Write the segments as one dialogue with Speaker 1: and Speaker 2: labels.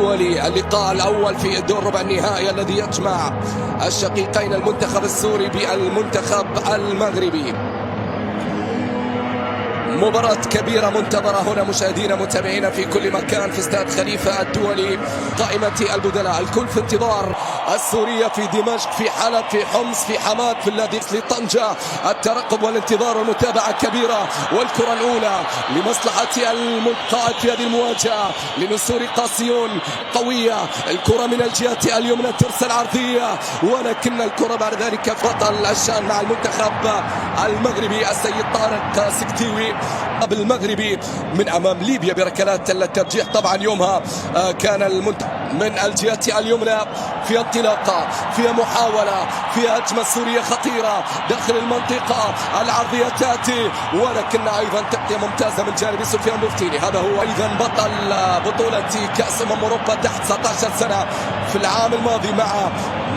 Speaker 1: الدولي، اللقاء الأول في الدور ربع النهائي الذي يجمع الشقيقين المنتخب السوري بالمنتخب المغربي. مباراة كبيرة منتظرة هنا مشاهدينا متابعينا في كل مكان في استاد خليفة الدولي. قائمة البدلاء الكل في انتظار السورية في دمشق، في حلب، في حمص، في حماة، في اللاذقية، في طنجة. الترقب والانتظار والمتابعة كبيرة، والكرة الأولى لمصلحة القائد في هذه المواجهة لنسور قاسيون قوية. الكرة من الجهة اليمنى ترسل عرضية، ولكن الكرة بعد ذلك بطل الشان مع المنتخب المغربي السيد طارق سكتيوي المغربي من امام ليبيا بركلات الترجيح. طبعا يومها كان المنتخب من الجهة اليمنى في انطلاقة، في محاولة، في هجمة سورية خطيرة داخل المنطقة. العرضية تأتي، ولكن أيضا تغطية ممتازة من جانب سفيان بوفتيني. هذا هو أيضا بطل بطولة كأس أوروبا تحت 19 سنة في العام الماضي مع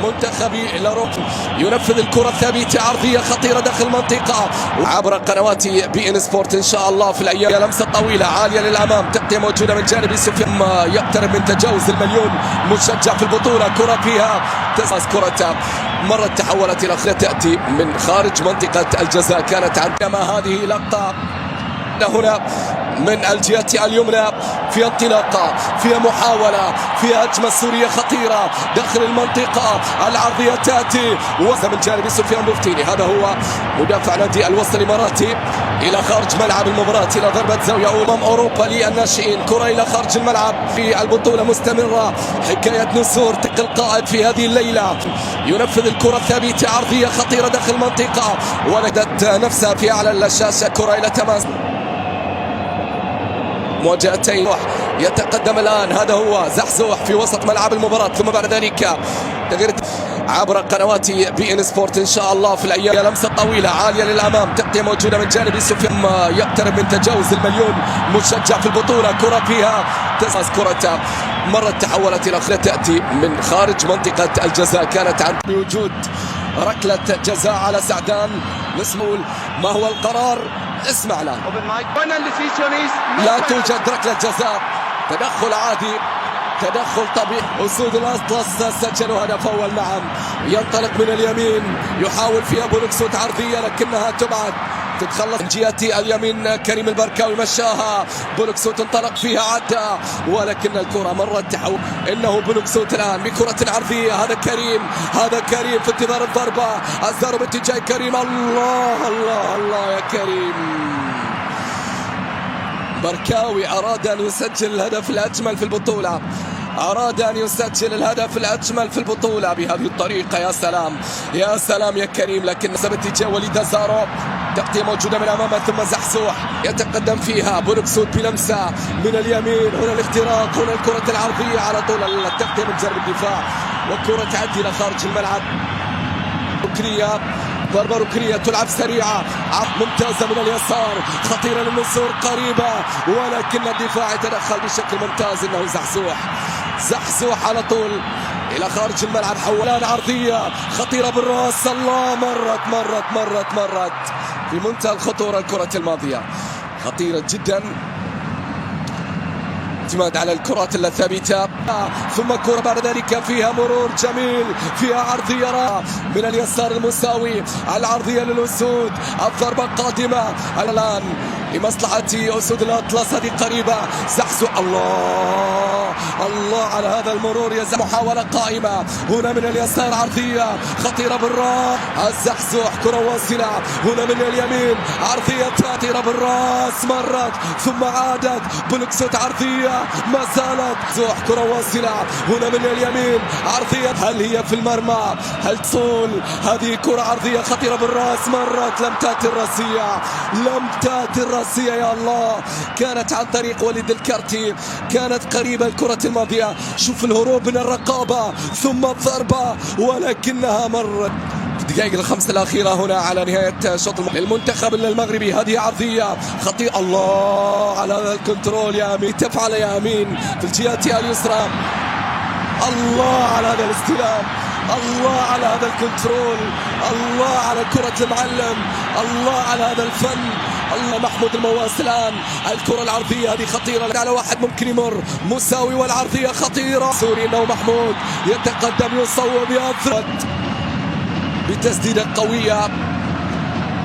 Speaker 1: منتخبي لاروك. ينفذ الكرة الثابتة، عرضية خطيرة داخل المنطقة عبر قنوات بي ان سبورت إن شاء الله في الأيام. لمسة طويلة عالية للأمام، تغطية موجودة من جانب سفيان، يقترب من تجاوز المليون مشجع في البطولة. كرة فيها تسعس، كرة مرت تحولت إلى تأتي من خارج منطقة الجزاء. كانت عندما هذه لقطة هنا من الجهة اليمنى في انطلاقة، في محاولة، في هجمة سورية خطيرة داخل المنطقة. العرضية تأتي من جانب سفيان بوفتيني. هذا هو مدافع نادي الوصل الإماراتي إلى خارج ملعب المباراة، إلى ضربة زاوية أمم أوروبا للناشئين. كرة إلى خارج الملعب في البطولة مستمرة. حكاية نسور القائد في هذه الليلة. ينفذ الكرة الثابتة، عرضية خطيرة داخل المنطقة، ولدت نفسها في أعلى الشاشة. كرة إلى تماس مواجهتين. يتقدم الآن، هذا هو زحزوح في وسط ملعب المباراة، ثم بعد ذلك تغيير عبر قنوات بي ان سبورت إن شاء الله في الأيام. لمسة طويلة عالية للأمام، تغطية موجودة من جانب سفيان، يقترب من تجاوز المليون مشجع في البطولة. كرة فيها تسعس، كرة مرت تحولت إلى تأتي من خارج منطقة الجزاء. كانت عند بوجود ركلة جزاء على سعدان. نسمع ما هو القرار، اسمعنا. لا توجد ركلة جزاء، تدخل عادي، تدخل طبيعي. أسود الأطلس سجلوا هدف أول. نعم، ينطلق من اليمين، يحاول فيها بولكسوت عرضية لكنها تبعد، تتخلص من جهة اليمين. كريم البركاوي مشاها، بولكسوت انطلق فيها، عدى، ولكن الكرة مرت تحول. إنه بولكسوت الآن بكرة عرضية. هذا كريم، هذا كريم في انتظار الضربة. الزارو باتجاه كريم. الله الله الله يا كريم. بركاوي أراد أن يسجل الهدف الأجمل في البطولة، أراد أن يسجل الهدف الأجمل في البطولة بهذه الطريقة. يا سلام يا سلام يا كريم، لكن سبب اتجاه وليد الزارو. تغطية موجودة من أمامه، ثم زحزوح يتقدم فيها بولكسوت بلمسة من اليمين. هنا الاختراق، هنا الكرة العرضية على طول التغطية من جانب الدفاع، والكرة تعدي إلى خارج الملعب. ركنية، ضربة ركنية تلعب سريعة ممتازة من اليسار، خطيرة للنسور قريبة، ولكن الدفاع يتدخل بشكل ممتاز. انه زحزوح، زحزوح على طول الى خارج الملعب. حولان عرضية خطيرة بالراس. الله، مرت في منتهى الخطورة. الكرة الماضية خطيرة جدا، اعتماد على الكرات الثابتة. ثم كرة بعد ذلك فيها مرور جميل، فيها عرضية من اليسار المساوي. العرضية للأسود، الضربة قادمة الآن لمصلحة أسود الأطلس. هذه قريبة، زحزوح. الله الله على هذا المرور. يزح محاولة قائمة هنا من اليسار، عرضية خطيرة بالراس. الزحزوح، كرة واصلة هنا من اليمين، عرضية خطيرة بالراس، مرت ثم عادت. بولكسوت عرضية ما زالت. زوح، كرة واصلة هنا من اليمين، عرضية. هل هي في المرمى؟ هل تصول؟ هذه كرة عرضية خطيرة بالراس، مرت، لم تأتي الراسية، لم تأتي الراسية. يا الله، كانت عن طريق وليد الكارتي، كانت قريبة الكرة الماضية. شوف الهروب من الرقابة ثم الضربة، ولكنها مرت. الدقائق الخمس الأخيرة هنا على نهاية شوط للمنتخب المغربي. هذه عرضية خطيرة. الله على هذا الكنترول يا أمين، تفعل يا أمين في الجهة اليسرى. الله على هذا الاستلام، الله على هذا الكنترول، الله على كرة المعلم، الله على هذا الفن، الله محمود المواس الآن الكرة العرضية هذه خطيرة على واحد ممكن يمر مساوي والعرضية خطيرة سوري إنه محمود يتقدم يصوب يضرب بتسديدة قوية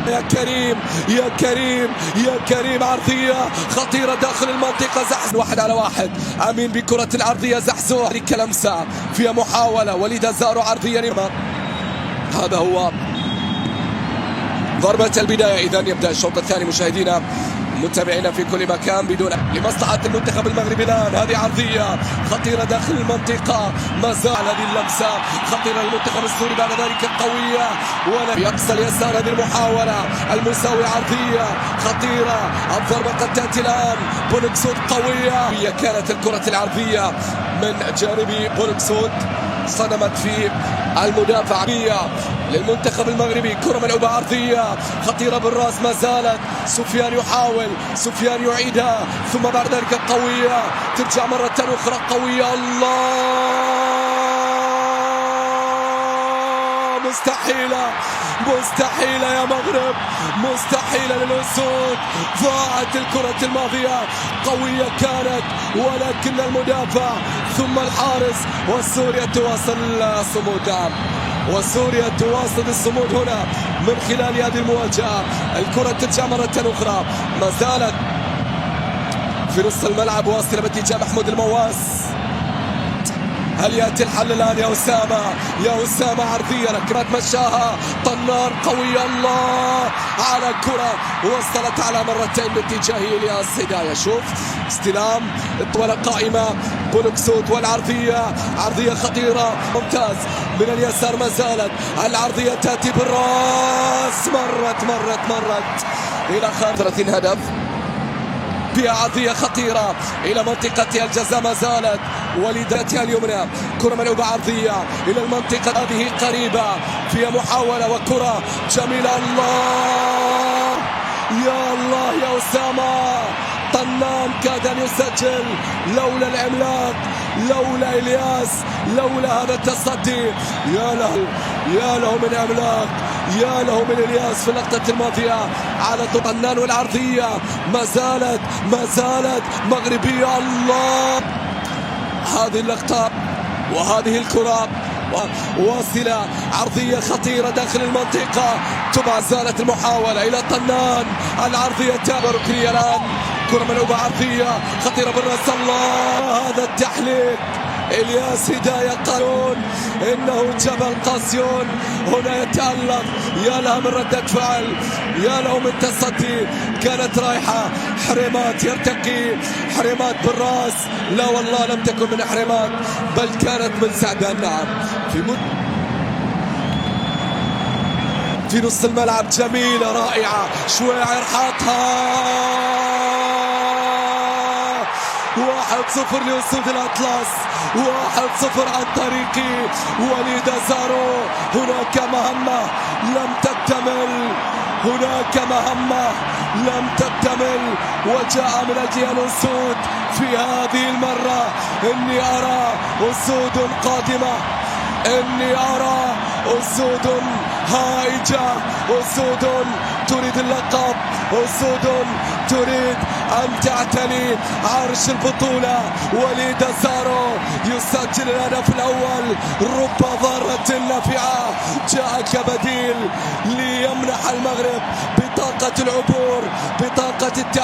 Speaker 1: يا كريم يا كريم يا كريم عرضية خطيرة داخل المنطقة زحزح 1 على 1 أمين بكرة العرضية زحزوح كلمسة فيها محاولة وليد أزارو عرضية هذا هو ضربة البداية. إذن يبدأ الشوط الثاني مشاهدينا متابعينا في كل مكان بدون لمصلحة المنتخب المغربي. الآن هذه عرضية خطيرة داخل المنطقة ما زال هذه اللمسة خطيرة للمنتخب السوري بعد ذلك قوية ولا يقصى اليسار هذه المحاولة المساوي عرضية خطيرة الضربة قد تأتي الآن بولكسود قوية هي كانت الكرة العرضية من جانب بولكسود صدمت في المدافع للمنتخب المغربي. كرة ملعوبة عرضية خطيرة بالراس ما زالت سفيان يحاول سفيان يعيدها ثم بعد ذلك قوية ترجع مرة أخرى قوية الله مستحيلة يا مغرب مستحيلة للأسود. ضاعت الكرة الماضية قوية كانت ولكن المدافع ثم الحارس وسوريا تواصل الصمود وسوريا تواصل الصمود هنا من خلال هذه المواجهة. الكرة ترجع مرة أخرى ما زالت في نص الملعب واصلة باتجاه محمود المواس. هل يأتي الحل الآن يا أسامة عرضية لكن مشاها طنان قوية الله على الكرة وصلت على مرتين باتجاه إلياس هداية. شوف استلام الطولة قائمة بولكسود والعرضية عرضية خطيرة ممتاز من اليسار ما زالت العرضية تأتي بالراس مرت إلى خارج 30 هدف فيها عرضية خطيرة إلى منطقة الجزاء ما زالت وليداتها اليمنى. كرة ملعوبة عرضية إلى المنطقة هذه قريبة فيها محاولة وكرة جميلة الله يا أسامة طنان كاد أن يسجل لولا العملاق لولا إلياس لولا هذا التصدي. يا له من عملاق يا له من إلياس في اللقطة الماضية على طنان والعرضية ما زالت مغربية الله. هذه اللقطة وهذه الكرة واصلة عرضية خطيرة داخل المنطقة ثم زالت المحاولة إلى طنان العرضية تابع ركنية الآن كرة ملعوبة عرضية خطيرة بالراس الله. هذا التحليل إلياس هداية قانون إنه جبل قاسيون هنا يتألق. يا لها من ردة فعل يا له من تصدي كانت رايحة حريمات يرتقي حريمات بالراس لا والله لم تكن من حريمات بل كانت من سعدان. نعم في نص الملعب جميلة رائعة شويعر حاطها 1-0 لأسود الأطلس 1-0 عن طريق وليد أزارو. هناك مهمة لم تكتمل وجاء من أجل الأسود في هذه المرة. إني أرى أسود قادمة إني أرى أسود هائجة أسود تريد اللقب أسود تريد أن تعتلي عرش البطولة. وليد أزارو يسجل الهدف الأول رب ضارة نافعة جاء كبديل ليمنح المغرب بطاقة العبور بطاقة التعاون.